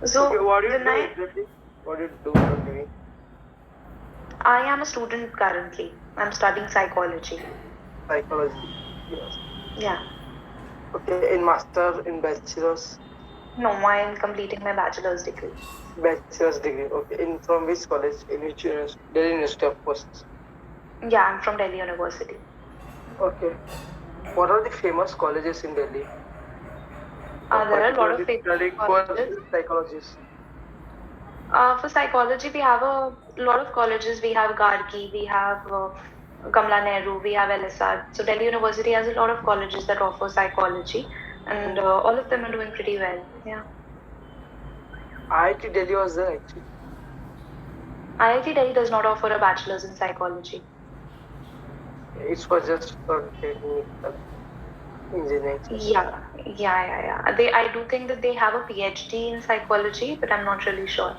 Okay, So what do you when do exactly? What do you do for a living? I am a student currently. I'm studying psychology. Psychology. Yes. Yeah. Okay, in master, in bachelor's, No, I'm completing my bachelor's degree. bachelor's degree. Okay, in from which college? In which university? Delhi University, of course. Yeah, I'm from Delhi University. Okay. What are the famous colleges in Delhi? There are a lot of Particularly famous studying for colleges. psychologists. For psychology, we have a lot of colleges. We have Gargi, we have Kamla Nehru, we have LSR. So Delhi University has a lot of colleges that offer psychology, and all of them are doing pretty well. Yeah. IIT Delhi was there actually. IIT Delhi does not offer a bachelor's in psychology. It was just for technical engineering. Yeah, yeah. I do think that they have a PhD in psychology, but I'm not really sure.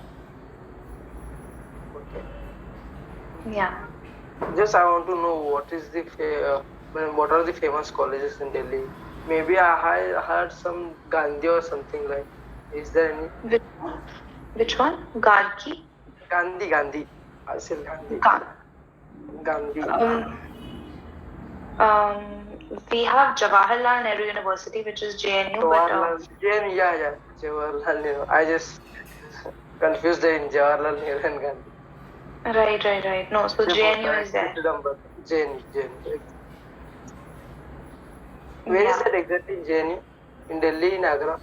Okay. Yeah. Just I want to know what are the famous colleges in Delhi? Maybe I heard some Gandhi or something like. Is there any Which, which one? Gargi? Gandhi? I said Gandhi. Ga- Gandhi. Um, we have Jawaharlal Nehru University, which is JNU, but Jawaharlal. Yeah. Jawaharlal Nehru. I just confused in Jawaharlal Nehru and Gandhi. right. No, so They both JNU are is there. actually number. JNU. Where is Yeah, that exactly? JNU? In Delhi, in Agra?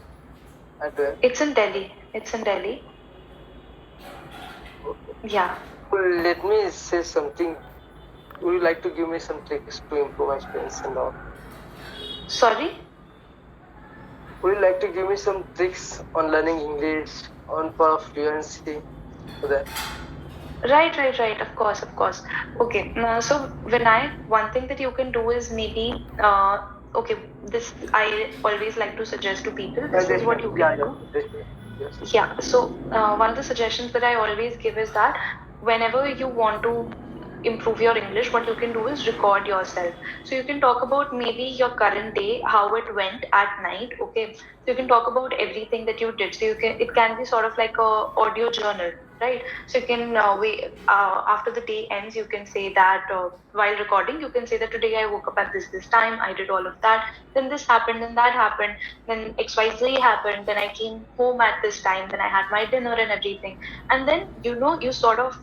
At where? it's in Delhi. It's in Delhi. Okay. Yeah. Well, let me say something. Would you like to give me some tricks to improve my Spanish and all? Sorry? Would you like to give me some tricks on learning English, on for fluency, for that? Right. Of course. Okay. So one thing that you can do is maybe, okay, this I always like to suggest to people. This is what you can do. Yes. Yeah. So one of the suggestions that I always give is that whenever you want to improve your English, what you can do is record yourself. So you can talk about maybe your current day, how it went at night. Okay. So you can talk about everything that you did. So it can be sort of like a audio journal, right? So you can after the day ends, you can say that while recording, you can say that today I woke up at this time, I did all of that, then this happened, then that happened, then XYZ happened, then I came home at this time, then I had my dinner and everything. And then, you sort of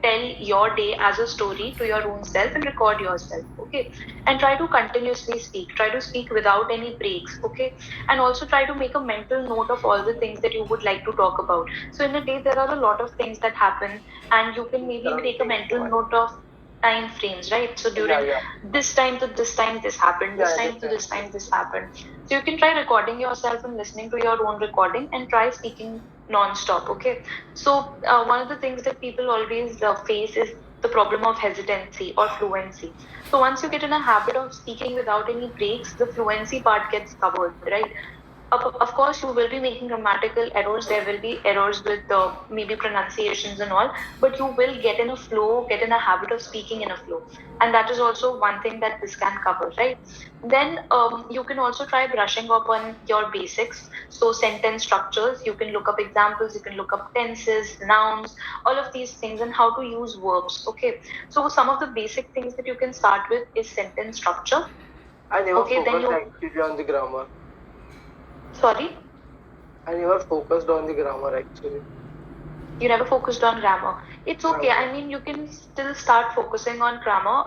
tell your day as a story to your own self and record yourself, okay? And try to continuously speak. Try to speak without any breaks, okay? And also try to make a mental note of all the things that you would like to talk about. So in a day, there are a lot of things that happen, and you can maybe take a mental note of time frames, right? So during Yeah. this time to this time, this happened, this time to this time, this happened. So you can try recording yourself and listening to your own recording and try speaking non-stop, okay? So one of the things that people always face is the problem of hesitancy or fluency. So once you get in a habit of speaking without any breaks, the fluency part gets covered, right? Of course, you will be making grammatical errors. There will be errors with maybe pronunciations and all, but you will get in a flow, get in a habit of speaking in a flow. And that is also one thing that this can cover, right? Then you can also try brushing up on your basics. So, sentence structures, you can look up examples, you can look up tenses, nouns, all of these things, and how to use verbs. Okay. So, some of the basic things that you can start with is sentence structure. I never Okay. Then focused you, actually on the grammar. sorry? I never focused on the grammar actually. You never focused on grammar. It's okay. Grammar. I mean, you can still start focusing on grammar,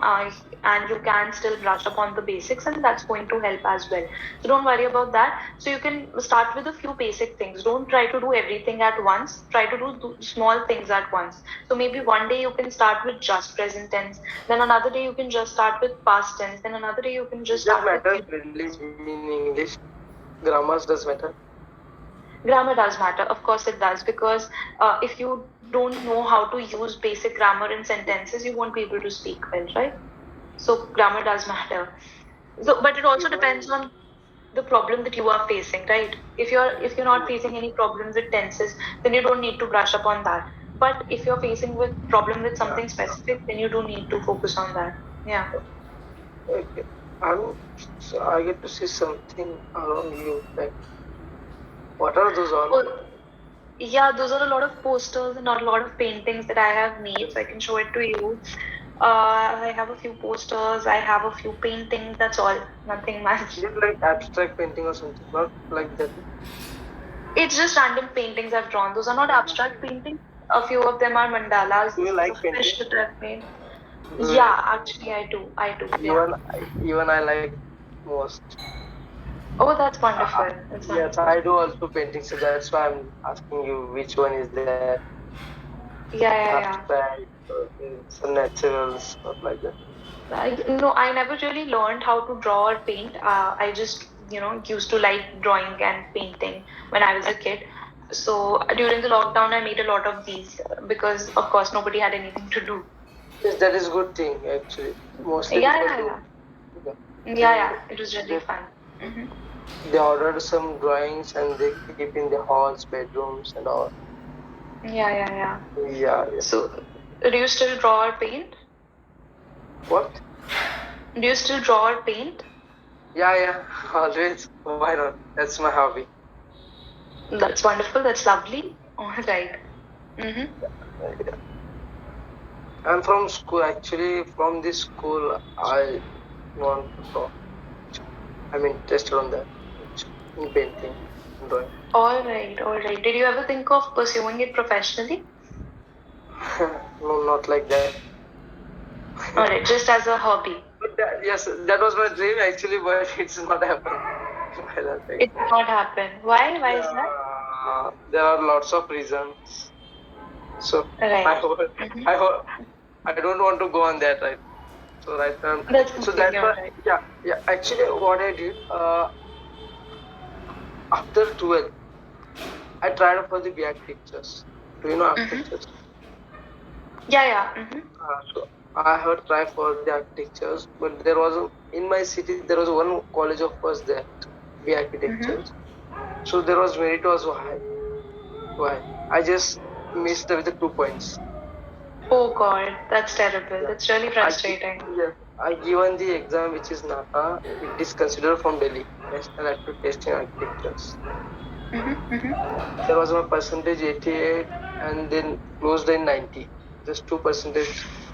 and you can still brush up on the basics, and that's going to help as well. So don't worry about that. So you can start with a few basic things. Don't try to do everything at once. Try to do small things at once. So maybe one day you can start with just present tense. Then another day you can just start with past tense. Then another day you can just Is that start with matter in English? Grammars does matter. Grammar does matter. Of course, it does, because if you don't know how to use basic grammar in sentences, you won't be able to speak well, right? So grammar does matter. So, but it also depends on the problem that you are facing, right? If you're not facing any problems with tenses, then you don't need to brush up on that. But if you're facing with problem with something specific, then you do need to focus on that. Yeah. Okay. I get to see something around you. Like, what are those all? Oh, Yeah, those are a lot of posters and a lot of paintings that I have made, so I can show it to you. I have a few posters, I have a few paintings, that's all, nothing much. Is it like abstract painting or something? Not like that. It's just random paintings I've drawn. Those are not abstract paintings. A few of them are mandalas. Do This you is a like painting? fish that I've made. Do you, Yeah, actually, I do. I do, yeah. even I like most. Oh, that's Uh, wonderful. That's yes, wonderful. I do also painting, so that's why I'm asking you which one is that Yeah, yeah, yeah. abstract, or some naturals, stuff like that. No, I never really learned how to draw or paint. I just, used to like drawing and painting when I was a kid. So during the lockdown, I made a lot of these because, of course, nobody had anything to do. Yes, that is good thing actually. Mostly Yeah, people yeah, do. yeah. Yeah. Yeah, They, yeah. It was really they fun. Hmm. they ordered some drawings and they keep in the halls, bedrooms, and all. Yeah, yeah, yeah. Yeah, yeah. So, do you still draw or paint? What? Do you still draw or paint? Yeah, yeah. Always. Why not? That's my hobby. That's wonderful. That's lovely. All right. Mm-hmm. I'm from school. Actually, from this school, I want to talk. I'm interested on that in painting and drawing. All right. All right. Did you ever think of pursuing it professionally? No, not like that. All right. Just as a hobby. But yes, that was my dream actually, but it's not happened. I don't think. It did not happen. Why? Why is that? There are lots of reasons. So I Right. hope, Mm-hmm. I hope, I don't want to go on that right. So right now, That's so completely that's all why, right. yeah, yeah. Actually, what I did, after 12, I tried for the BAC pictures. Do you know Mm-hmm. architectures? Yeah, yeah. Mm-hmm. So I had tried for the architectures, but there was in my city there was one college of us there, the Mm-hmm. architectures. So there was merit was high. Why? I just missed with the 2 points. Oh God, that's terrible. Yeah. That's really frustrating. Yeah, I given the exam which is NATA. It is considered from Delhi, National Aptitude Testing Architectures. Mm-hmm. Mm-hmm. There was my percentage 88 and then closed in 90. Just 2%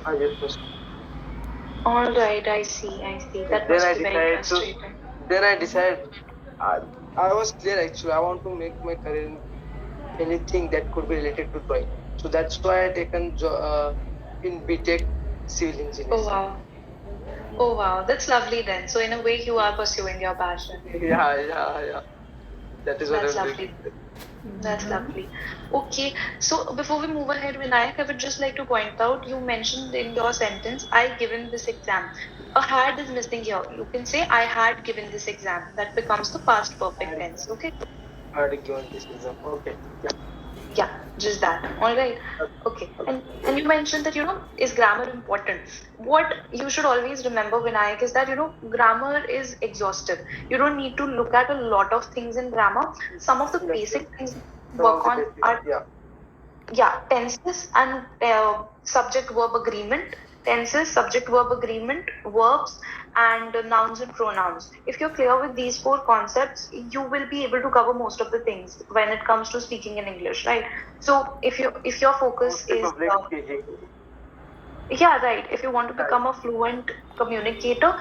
I just missed. All right. I see. I see. That Then must I be very decided to. frustrating. Then I decided. I, I was clear actually. I want to make my career in anything that could be related to drawing. So that's why I taken in BTech civil Oh engineering. wow. Oh wow. That's lovely then. So in a way, you are pursuing your passion. Yeah, yeah, yeah. That is what That's I'm doing. lovely. That's lovely. Okay, so before we move ahead, Vinayak, I would just like to point out you mentioned in your sentence, I given this exam. A had is missing here. You can say I had given this exam. That becomes the past perfect tense. Okay. I already given this exam. Okay. Yeah. Yeah, just that. All right. Okay. And you mentioned that, is grammar important? What you should always remember, Vinayak, is that, grammar is exhaustive. You don't need to look at a lot of things in grammar. Some of the Yes, yes. basic things Some of work the on basics. are, Yeah. yeah, tenses and subject verb agreement, tenses, subject verb agreement, verbs, and nouns and pronouns. If you're clear with these four concepts, you will be able to cover most of the things when it comes to speaking in English, right? So if your focus Mostly is public speaking. yeah, right. If you want to become a fluent communicator,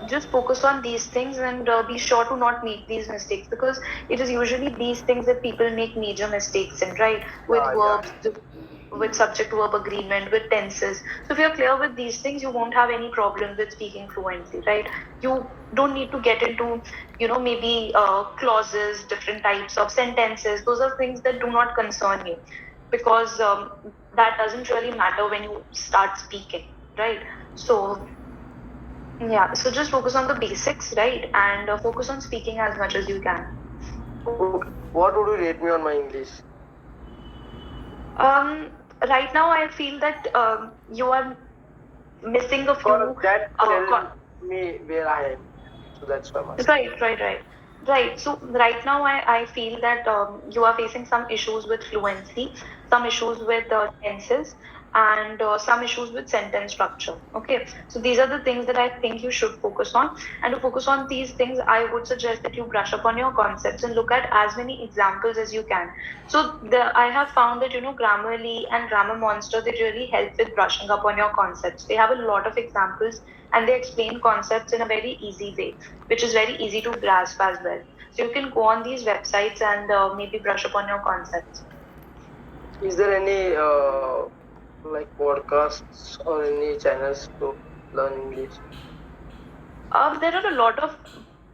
just focus on these things and be sure to not make these mistakes, because it is usually these things that people make major mistakes in, right? With Yeah, yeah. verbs, with subject verb agreement, with tenses. So if you're clear with these things, you won't have any problem with speaking fluently, right? You don't need to get into, maybe clauses, different types of sentences. Those are things that do not concern you, because that doesn't really matter when you start speaking, right? So yeah, so just focus on the basics, right? And focus on speaking as much as you can. Okay. What would you rate me on my English? um right now I feel that you are missing a few Because that uh, tells me where I am. So that's why I'm asking. Right. So right now, I feel that you are facing some issues with fluency, some issues with tenses, and some issues with sentence structure. Okay, so these are the things that I think you should focus on. And to focus on these things, I would suggest that you brush up on your concepts and look at as many examples as you can. So I have found that Grammarly and Grammar Monster, they really help with brushing up on your concepts. They have a lot of examples and they explain concepts in a very easy way, which is very easy to grasp as well. So you can go on these websites and maybe brush up on your concepts. Is there any like podcasts or any channels to learn English? There are a lot of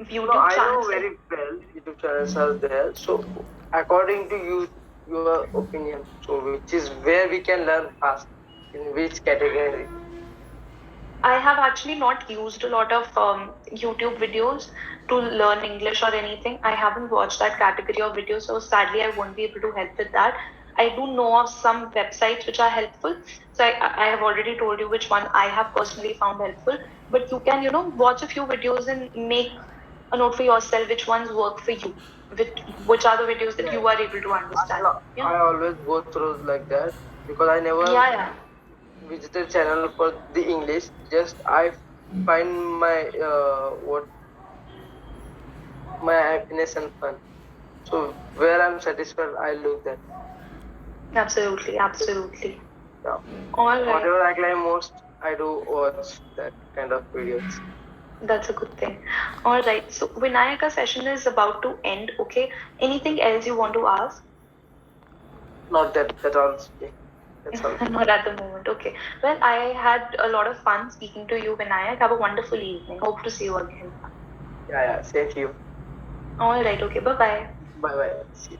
No, YouTube I know channels. very well YouTube channels are there. So, according to you, your opinion, so which is where we can learn fast, in which category? I have actually not used a lot of YouTube videos to learn English or anything. I haven't watched that category of videos, so sadly, I won't be able to help with that. I do know of some websites which are helpful. So I have already told you which one I have personally found helpful. But you can, watch a few videos and make a note for yourself which ones work for you, which are the videos that Yeah, you are able to understand. I Yeah. always go through like that because I never Yeah, yeah. visited channel for the English. Just I find my what my happiness and fun. So where I'm satisfied, I look that. Absolutely, absolutely. Yeah. All right. Whatever I like most, I do watch that kind of videos. That's a good thing. All right. So Vinayaka session is about to end. Okay. Anything else you want to ask? Not that that all. That's all. Not at the moment. Okay. Well, I had a lot of fun speaking to you, Vinayak. Have a wonderful evening. Hope to see you again. Yeah, yeah. Same to you. All right. Okay. Bye bye. Bye bye. See you.